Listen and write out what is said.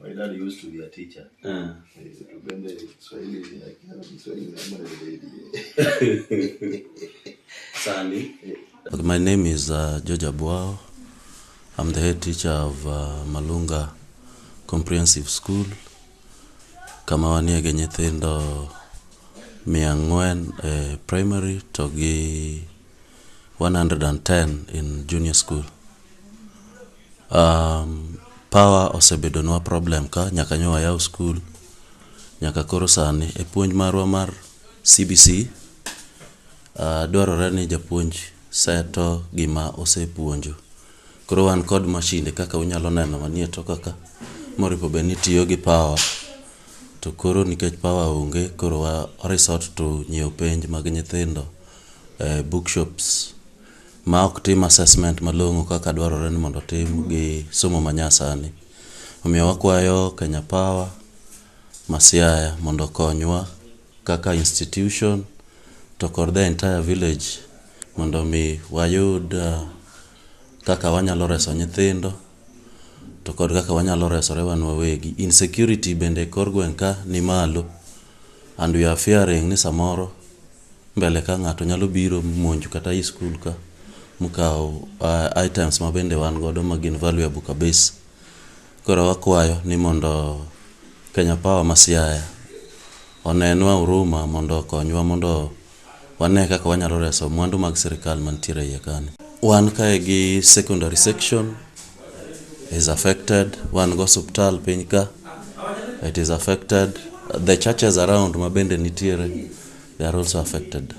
My dad used to be a teacher. My name is George Abuao. I'm the head teacher of Malunga Comprehensive School. Kamawania Genyethendo Miangwen primary togi 110 in junior school. Power osebedonwa problem ka nyaka nyowa yaw school nyaka koro sani e puonj marwa mar CBC dwarore ni japuonj seto gima osepuonjo. Koro wan kod machine kaka unyalo neno manie to kaka moripo beni tiyo gi power to koro nikech power onge koro wa resort to nyiew penj mag nyithindo bookshops ma ok tim assessment malong'o kaka dwarore ni mondo tim gi somo manyasani. Omiyo wakwayo Kenya Power Masiaya mondo konywa kaka institution to kod the entire village mondo mi wayud kaka wanyalo reso nyithindo to kod kaka wanyalo resore wan wawegi. Insecurity bende kor gweng' ka ni malo and we are fearing ni samoro mbele ka ng'ato nyalo biro monjo kata i school ka mukao items ma bende wan godo magin valuable kabisa. Koro wakwayo ni mondo Kenya Power Masiaya onenwa huruma mondo konywa mondo wane kaka wanyalo reso mwandu mag sirikal mantiere iye kani. Wan kae gi secondary section is affected, wan go hospital piny ka it is affected, the churches around mabende nitiere they are also affected.